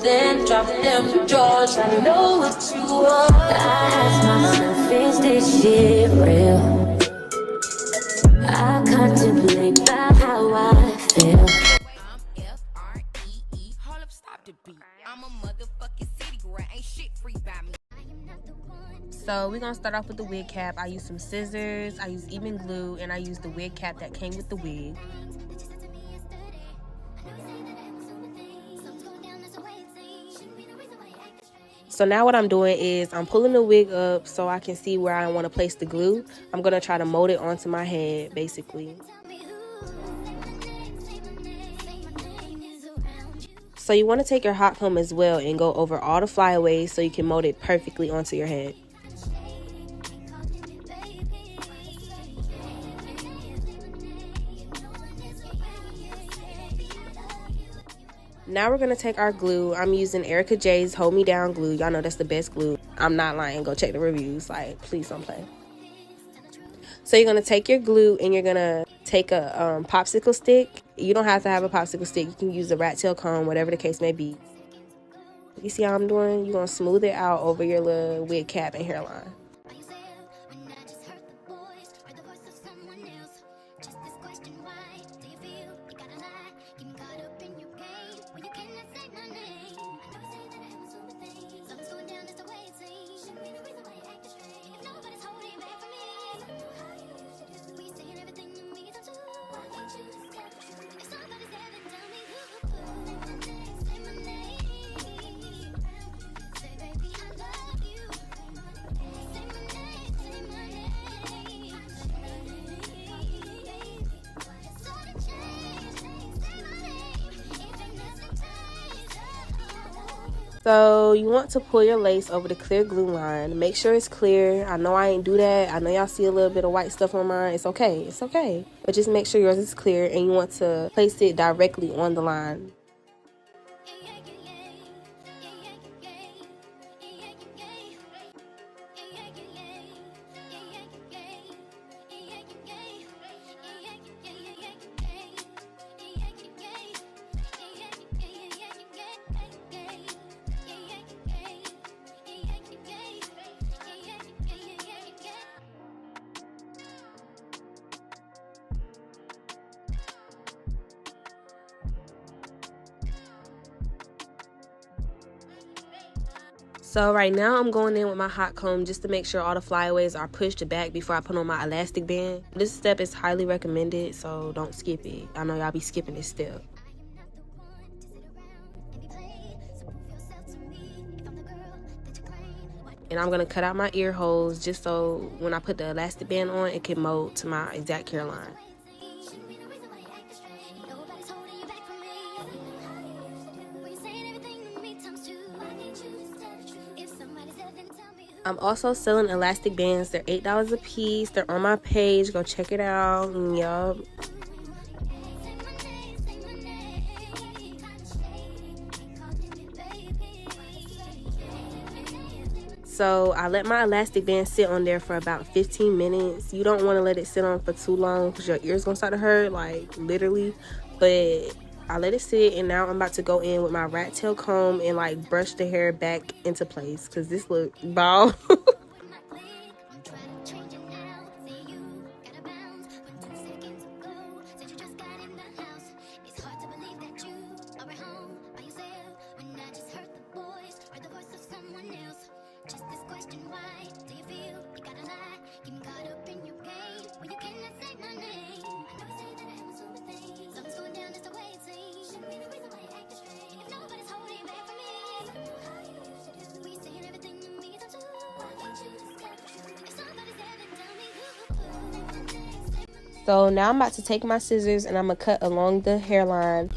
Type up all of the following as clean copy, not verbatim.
then drop them drawers. I know what you want. I ask myself, is this shit real? I contemplate about how I feel. I'm F-R-E-E. Hold up, stop the beat. I'm a motherfucking city girl. Ain't shit free by me. So we're gonna start off with the wig cap. I use some scissors, I use even glue, and I use the wig cap that came with the wig. So now what I'm doing is I'm pulling the wig up so I can see where I want to place the glue. I'm gonna try to mold it onto my head, basically. So you want to take your hot comb as well and go over all the flyaways so you can mold it perfectly onto your head. Now we're going to take our glue. I'm using Erica J's Hold Me Down glue. Y'all know that's the best glue. I'm not lying. Go check the reviews. Like, please don't play. So you're going to take your glue and you're going to take a popsicle stick. You don't have to have a popsicle stick. You can use a rat tail comb, whatever the case may be. You see how I'm doing? You're going to smooth it out over your little wig cap and hairline. So you want to pull your lace over the clear glue line. Make sure it's clear. I know I ain't do that. I know y'all see a little bit of white stuff on mine. It's okay. It's okay. But just make sure yours is clear and you want to place it directly on the line. So right now I'm going in with my hot comb just to make sure all the flyaways are pushed back before I put on my elastic band. This step is highly recommended, so don't skip it. I know y'all be skipping this step. And I'm going to cut out my ear holes just so when I put the elastic band on, it can mold to my exact hairline. I'm also selling elastic bands. They're $8 a piece. They're on my page. Go check it out. Yup. So I let my elastic band sit on there for about 15 minutes. You don't want to let it sit on for too long because your ear's gonna start to hurt, like literally. But I let it sit, and now I'm about to go in with my rat tail comb and like brush the hair back into place because this look bald. So now I'm about to take my scissors and I'm going to cut along the hairline.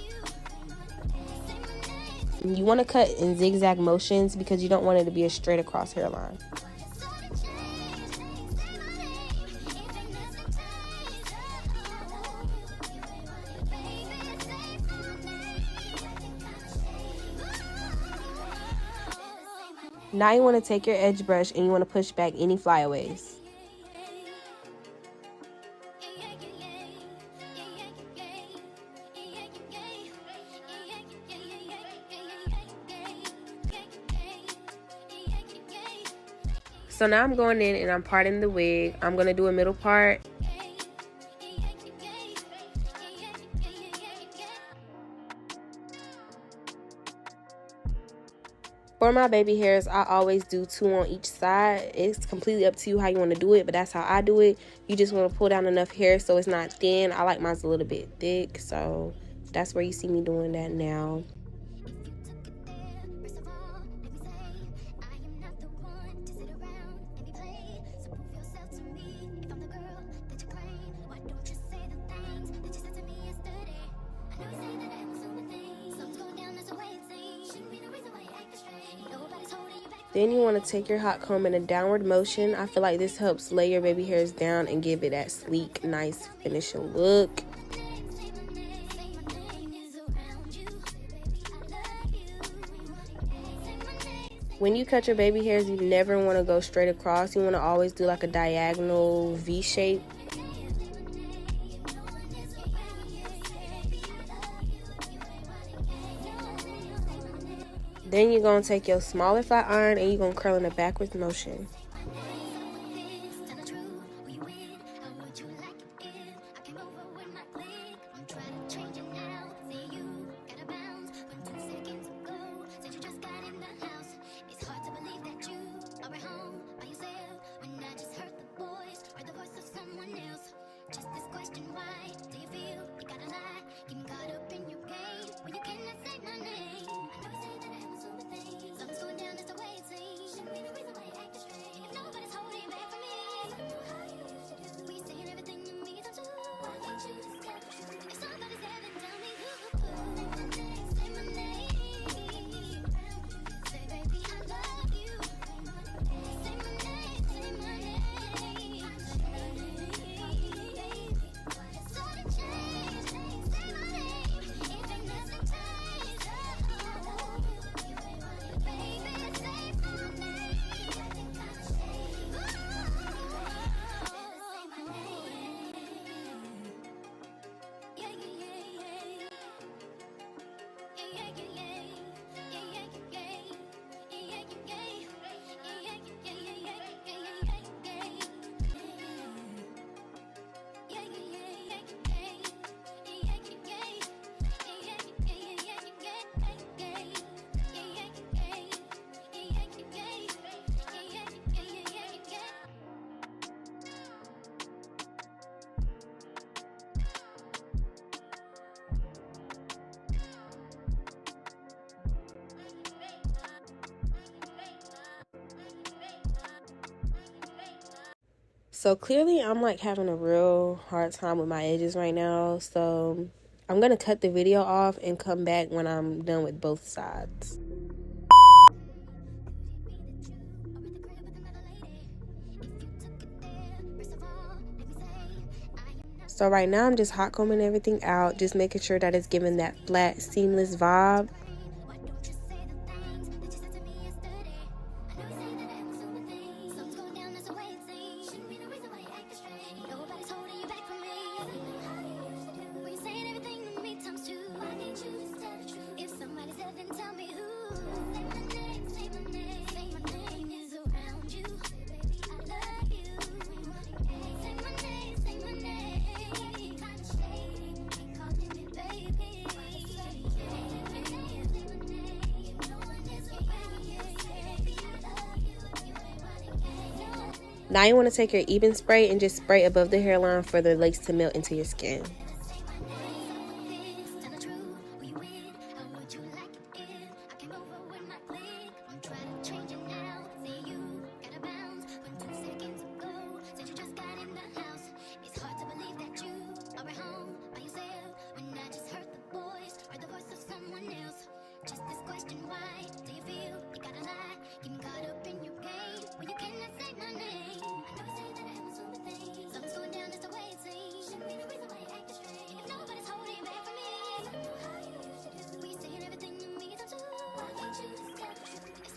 You want to cut in zigzag motions because you don't want it to be a straight across hairline. Now you want to take your edge brush and you want to push back any flyaways. So now I'm going in and I'm parting the wig. I'm going to do a middle part. For my baby hairs, I always do 2 on each side. It's completely up to you how you want to do it, but that's how I do it. You just want to pull down enough hair so it's not thin. I like mine's a little bit thick, so that's where you see me doing that now. Then you want to take your hot comb in a downward motion. I feel like this helps lay your baby hairs down and give it that sleek, nice finishing look. When you cut your baby hairs, you never want to go straight across. You want to always do like a diagonal V shape. Then you're going to take your smaller flat iron and you're going to curl in a backwards motion. So clearly I'm like having a real hard time with my edges right now. So I'm going to cut the video off and come back when I'm done with both sides. So right now I'm just hot combing everything out, just making sure that it's giving that flat, seamless vibe. Now you want to take your even spray and just spray above the hairline for the lace to melt into your skin.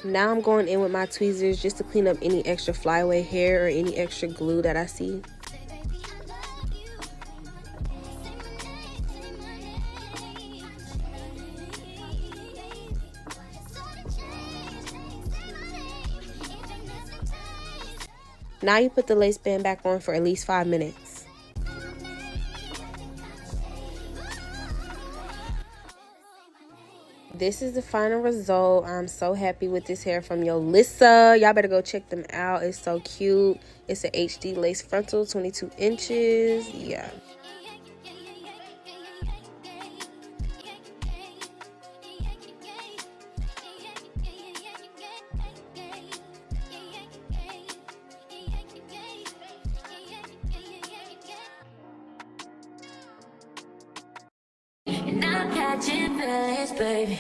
Now I'm going in with my tweezers just to clean up any extra flyaway hair or any extra glue that I see. Now you put the lace band back on for at least 5 minutes. This is the final result. I'm so happy with this hair from Yolissa. Y'all better go check them out. It's so cute. It's an HD lace frontal, 22 inches. Yeah. And I'm catching feelings, baby.